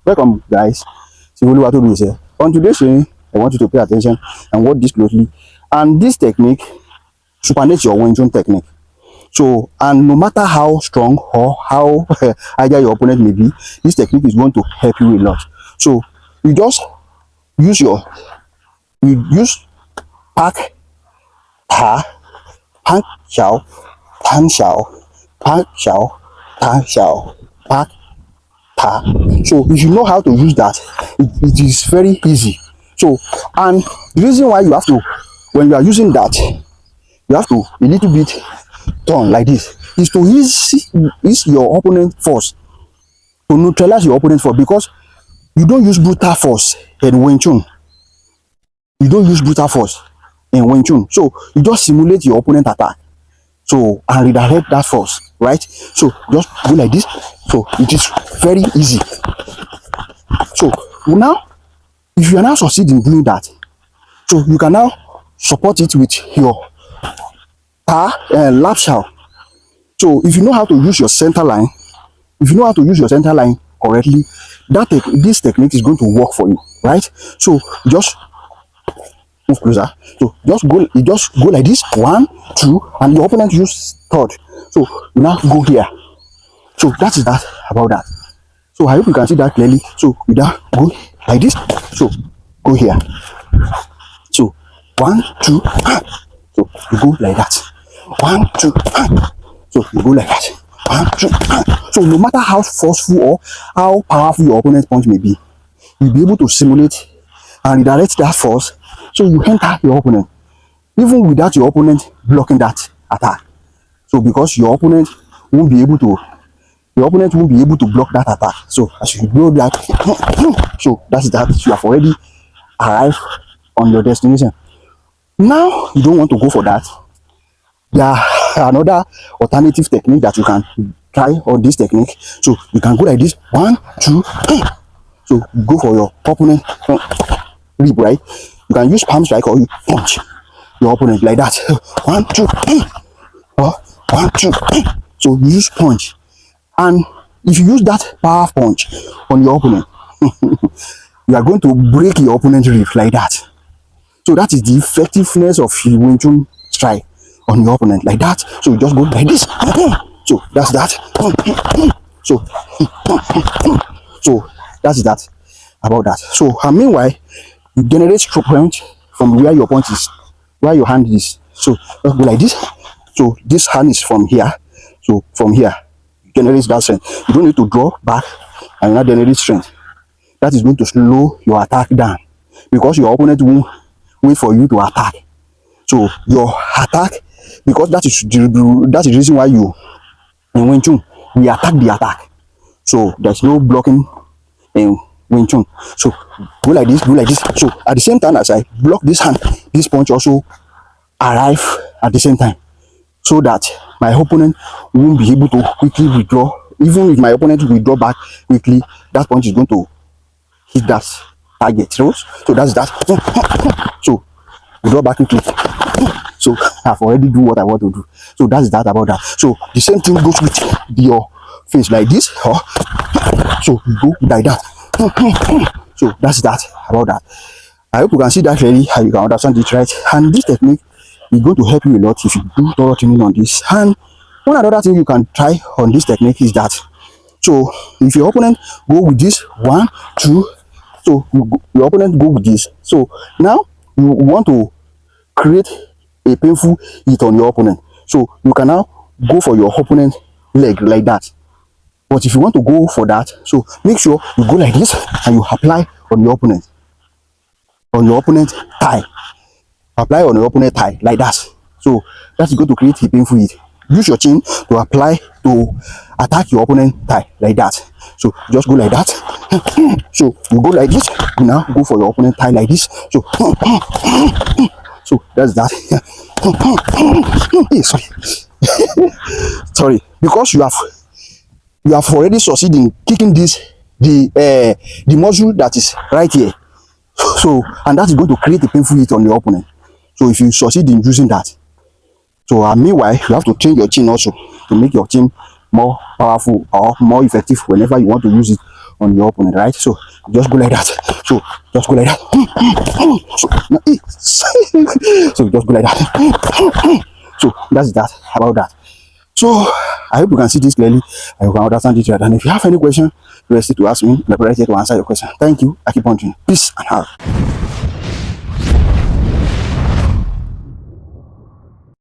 Welcome guys, Oluwatobi is here. On today's training, I want you to pay attention and watch this closely. And this technique supernates your Wing Chun technique. So, and no matter how strong or how either your opponent may be, this technique is going to help you a lot. So, you just use pack, ta, pack, xiao, tan, xiao, pack, xiao, tan, xiao, pack, ta. So if you know how to use that, it is very easy. So, and the reason why you have to, when you are using that, you have to a little bit turn like this, is to ease your opponent force, to neutralize your opponent force, because you don't use brutal force in Wing Chun. You don't use brutal force in Wing Chun. So you just simulate your opponent attack. So, and redirect that force, right? So just go like this. So it is very easy. So now, if you are now succeeding in doing that, so you can now support it with your lap shao. So if you know how to use your center line, correctly, this technique is going to work for you, right? So just move closer. So just go like this, 1, 2, and your opponent use third. So you now go here. So that is that about that. So I hope you can see that clearly. So you now go like this. So go here. So 1, 2, so you go like that. 1, 2, so you go like that. 1, 2, so no matter how forceful or how powerful your opponent's punch may be, you'll be able to simulate and redirect that force. So you enter your opponent, even without your opponent blocking that attack. So because your opponent won't be able to block that attack. So as you blow that, so that's that. You have already arrived on your destination. Now you don't want to go for that. There are another alternative technique that you can try on this technique. So you can go like this, 1, 2, so go for your opponent rib, right? You can use palm strike or you punch your opponent like that. 1, 2, or 1, 2. So you use punch, and if you use that power punch on your opponent, you are going to break your opponent's rib like that. So that is the effectiveness of the Wing Chun strike on your opponent like that. So you just go like this. So that's that. So that's that about that. So and meanwhile, you generate stroke point from where your punch is, where your hand is. So just go like this. So this hand is from here. So from here, generates that strength. You don't need to draw back and not generate strength. That is going to slow your attack down, because your opponent won't wait for you to attack. So your attack, because that is the reason why you in Wing Chun we attack the attack. So there's no blocking in Wing Chun. So go like this, go like this. So at the same time as I block this hand, this punch also arrive at the same time, so that my opponent won't be able to quickly withdraw. Even if my opponent withdraw back quickly, that punch is going to hit that target. So that's that. So withdraw back quickly. So I've already do what I want to do. So that's that about that. So the same thing goes with your face like this. So you go like that. So that's that about that. I hope you can see that clearly, how you can understand it right. And this technique is going to help you a lot if you do thorough training on this. And one other thing you can try on this technique is that, so if your opponent go with this 1, 2, so your opponent go with this. So now you want to create a painful hit on your opponent. So you can now go for your opponent's leg like that. But if you want to go for that, so make sure you go like this and you apply on your opponent, thigh. Apply on your opponent thigh like that. So that's going to create a painful hit. Use your chin to attack your opponent thigh like that. So just go like that. So you go like this. You now go for your opponent thigh like this. So that's that. Sorry, because you have already succeeded in kicking the muscle that is right here. So, and that is going to create a painful hit on your opponent. So if you succeed in using that, so meanwhile you have to train your chin also to make your chin more powerful or more effective whenever you want to use it on your opponent, right? So just go like that. So just go like that. So now, so just go like that. So that's that about that. So I hope you can see this clearly and you can understand it. And if you have any question, you're ready to ask me. I'm ready to answer your question. Thank you. I keep on doing. Peace and out.